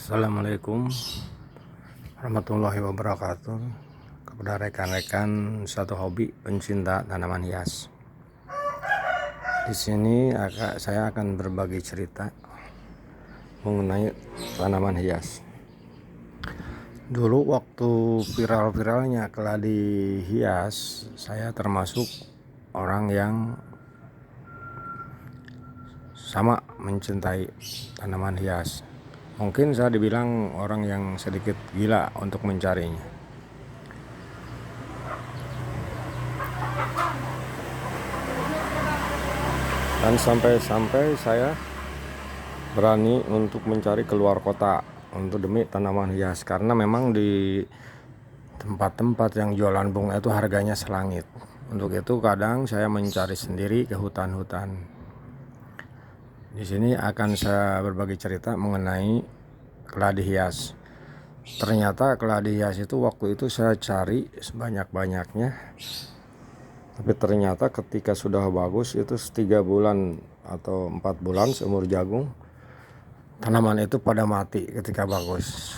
Assalamualaikum warahmatullahi wabarakatuh. Kepada rekan-rekan satu hobi pencinta tanaman hias, di sini saya akan berbagi cerita mengenai tanaman hias. Dulu waktu viral-viralnya keladi hias, saya termasuk orang yang sama mencintai tanaman hias. Mungkin saya dibilang orang yang sedikit gila untuk mencarinya. Dan sampai-sampai saya berani untuk mencari keluar kota untuk demi tanaman hias, karena memang di tempat-tempat yang jualan bunga itu harganya selangit. Untuk itu kadang saya mencari sendiri ke hutan-hutan. Di sini akan saya berbagi cerita mengenai keladi hias. Ternyata keladi hias itu waktu itu saya cari sebanyak-banyaknya, tapi ternyata ketika sudah bagus itu 3 bulan atau 4 bulan seumur jagung, tanaman itu pada mati ketika bagus.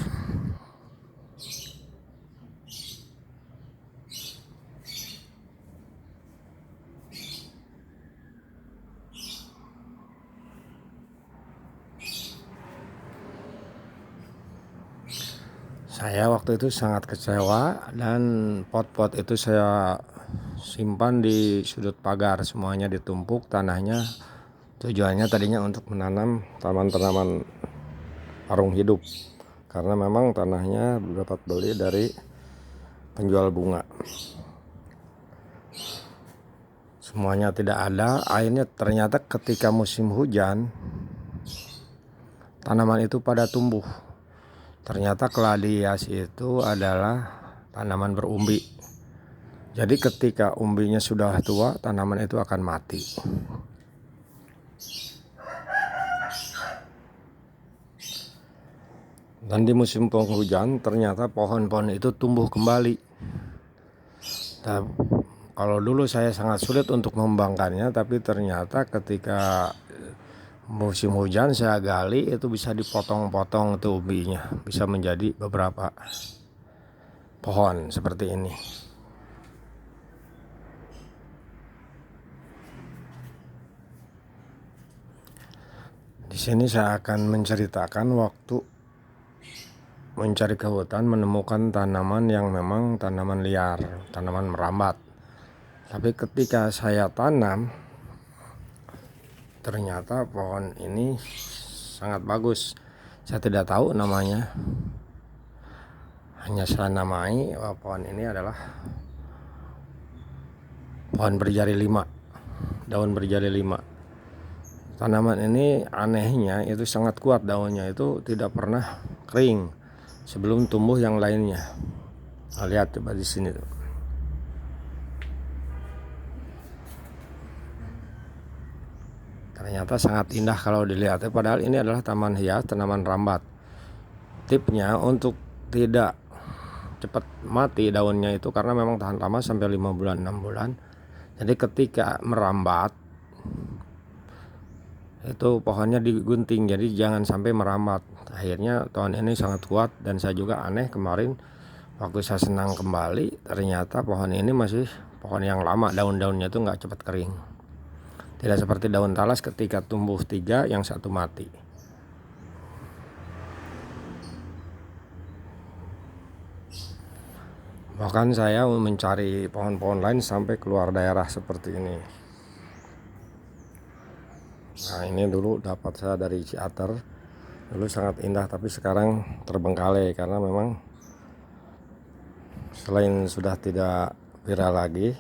Saya waktu itu sangat kecewa, dan pot-pot itu saya simpan di sudut pagar, semuanya ditumpuk tanahnya. Tujuannya tadinya untuk menanam tanaman-tanaman arung hidup, karena memang tanahnya dapat beli dari penjual bunga. Semuanya tidak ada airnya. Ternyata ketika musim hujan, tanaman itu pada tumbuh. Ternyata keladi hias itu adalah tanaman berumbi. Jadi ketika umbinya sudah tua, tanaman itu akan mati. Dan di musim penghujan ternyata pohon-pohon itu tumbuh kembali. Nah, kalau dulu saya sangat sulit untuk mengembangkannya, tapi ternyata ketika musim hujan saya gali, itu bisa dipotong-potong itu umbinya, bisa menjadi beberapa pohon seperti ini. Di sini saya akan menceritakan waktu mencari ke hutan, menemukan tanaman yang memang tanaman liar, tanaman merambat. Tapi ketika saya tanam, ternyata pohon ini sangat bagus. Saya tidak tahu namanya, hanya saya namai bahwa pohon ini adalah pohon berjari 5, daun berjari 5. Tanaman ini anehnya itu sangat kuat, daunnya itu tidak pernah kering sebelum tumbuh yang lainnya. Nah, lihat coba di sini tuh. Ternyata sangat indah kalau dilihat. Padahal ini adalah taman hias, tanaman rambat. Tipnya untuk tidak cepat mati daunnya itu karena memang tahan lama sampai 5 bulan 6 bulan. Jadi ketika merambat itu pohonnya digunting, jadi jangan sampai merambat. Akhirnya tahun ini sangat kuat, dan saya juga aneh kemarin waktu saya senang kembali, ternyata pohon ini masih pohon yang lama, daun-daunnya itu nggak cepat kering. Tidak seperti daun talas ketika tumbuh 3 yang 1 mati. Bahkan saya mencari pohon-pohon lain sampai keluar daerah seperti ini. Nah, ini dulu dapat saya dari Ciater. Dulu sangat indah, tapi sekarang terbengkalai karena memang selain sudah tidak viral lagi,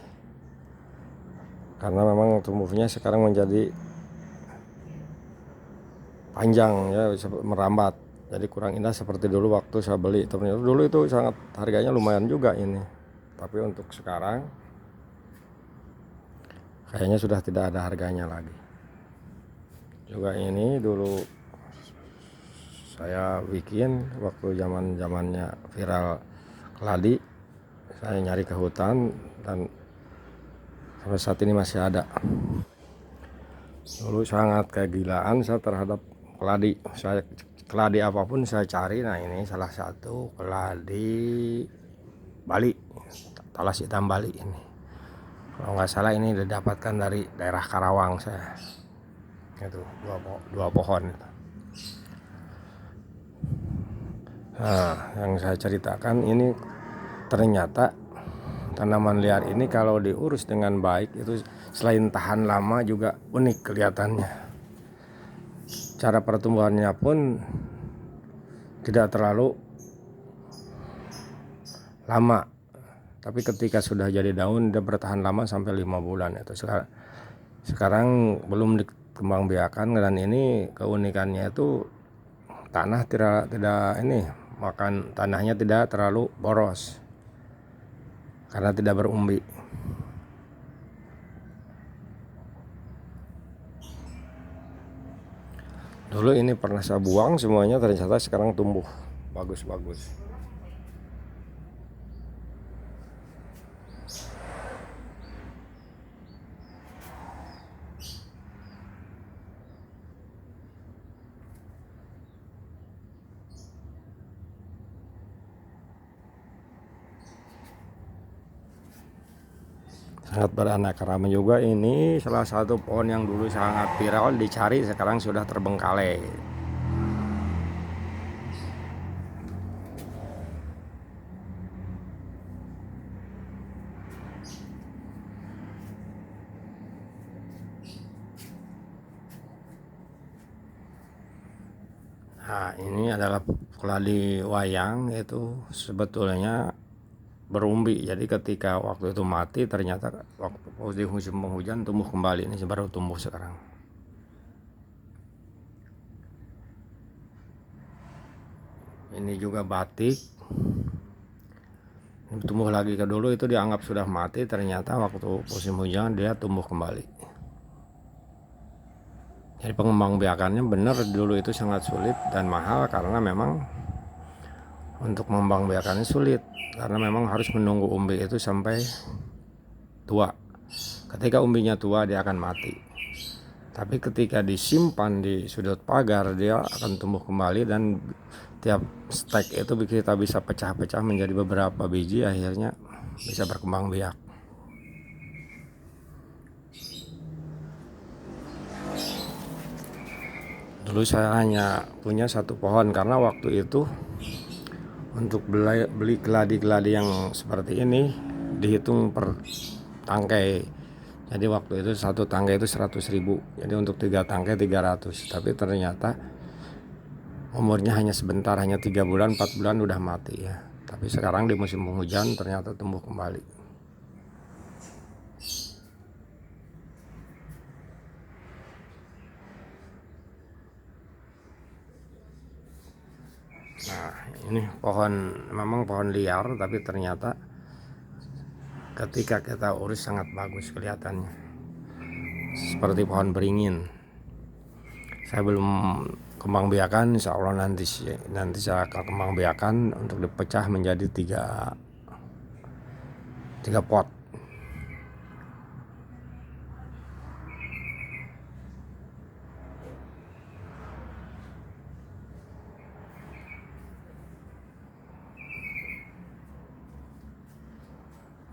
karena memang tumbuhnya sekarang menjadi panjang ya, merambat. Jadi kurang indah seperti dulu waktu saya beli. Ternyata dulu itu sangat harganya lumayan juga ini. Tapi untuk sekarang kayaknya sudah tidak ada harganya lagi. Juga ini dulu saya bikin waktu zamannya viral keladi. Saya nyari ke hutan dan sampai saat ini masih ada. Dulu sangat kegilaan saya terhadap keladi. Saya keladi apapun saya cari. Nah ini salah satu keladi Bali, talas hitam Bali ini. Kalau nggak salah ini didapatkan dari daerah Karawang saya. Itu dua pohon. Nah, yang saya ceritakan ini ternyata tanaman liar ini kalau diurus dengan baik itu selain tahan lama juga unik kelihatannya. Cara pertumbuhannya pun tidak terlalu lama, tapi ketika sudah jadi daun dia bertahan lama sampai 5 bulan. Itu sekarang belum dikembangbiakan, dan ini keunikannya itu tanah tidak ini makan tanahnya tidak terlalu boros karena tidak berumbi. Dulu ini pernah saya buang semuanya, ternyata sekarang tumbuh bagus-bagus. Sangat beraneka ragam juga. Ini salah satu pohon yang dulu sangat viral dicari, sekarang sudah terbengkalai. Nah ini adalah keladi wayang, itu sebetulnya berumbi. Jadi ketika waktu itu mati, ternyata waktu di musim penghujan tumbuh kembali. Ini baru tumbuh sekarang. Ini juga batik, ini tumbuh lagi. Ke dulu itu dianggap sudah mati, ternyata waktu musim hujan dia tumbuh kembali. Jadi pengembangbiakannya benar dulu itu sangat sulit dan mahal, karena memang untuk mengembangbiakannya sulit, karena memang harus menunggu umbi itu sampai tua. Ketika umbinya tua dia akan mati, tapi ketika disimpan di sudut pagar dia akan tumbuh kembali, dan tiap stek itu kita bisa pecah-pecah menjadi beberapa biji, akhirnya bisa berkembang biak. Dulu saya hanya punya satu pohon, karena waktu itu untuk beli keladi-keladi yang seperti ini dihitung per tangkai. Jadi waktu itu satu tangkai itu 100.000. Jadi untuk 3 tangkai 300. Tapi ternyata umurnya hanya sebentar, hanya 3 bulan 4 bulan udah mati ya. Tapi sekarang di musim penghujan ternyata tumbuh kembali. Nah ini pohon, memang pohon liar, tapi ternyata ketika kita urus sangat bagus kelihatannya, seperti pohon beringin. Saya belum kembang biakan, insya Allah nanti saya akan kembang biakan untuk dipecah menjadi tiga pot.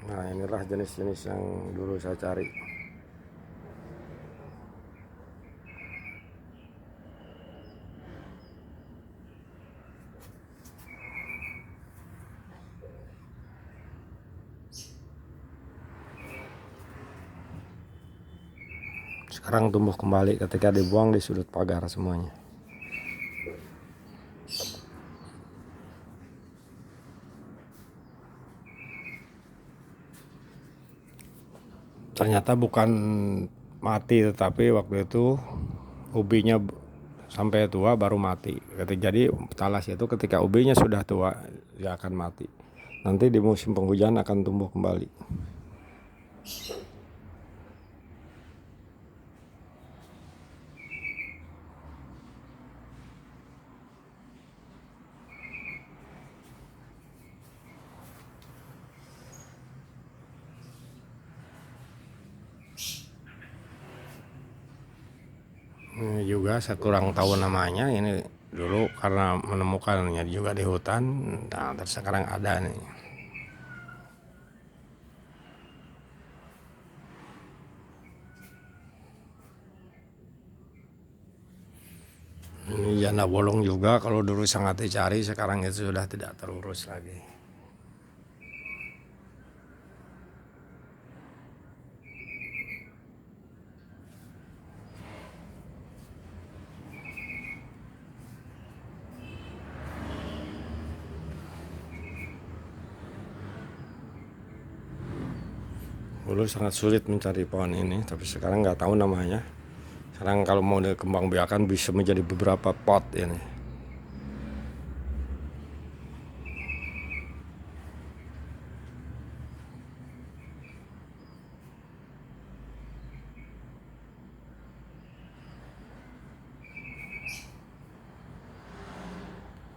Nah inilah jenis-jenis yang dulu saya cari. Sekarang tumbuh kembali ketika dibuang di sudut pagar semuanya. Ternyata bukan mati, tetapi waktu itu ubinya sampai tua baru mati. Jadi talas itu ketika ubinya sudah tua dia akan mati. Nanti di musim penghujan akan tumbuh kembali. Ini juga saya kurang tahu namanya. Ini Dulu karena menemukannya juga di hutan, nah terus sekarang ada nih. Ini janda bolong juga, kalau dulu sangat dicari, sekarang itu sudah tidak terurus lagi. Dulu sangat sulit mencari pohon ini, tapi sekarang nggak tahu namanya. Sekarang kalau mau dikembang biakan bisa menjadi beberapa pot ini.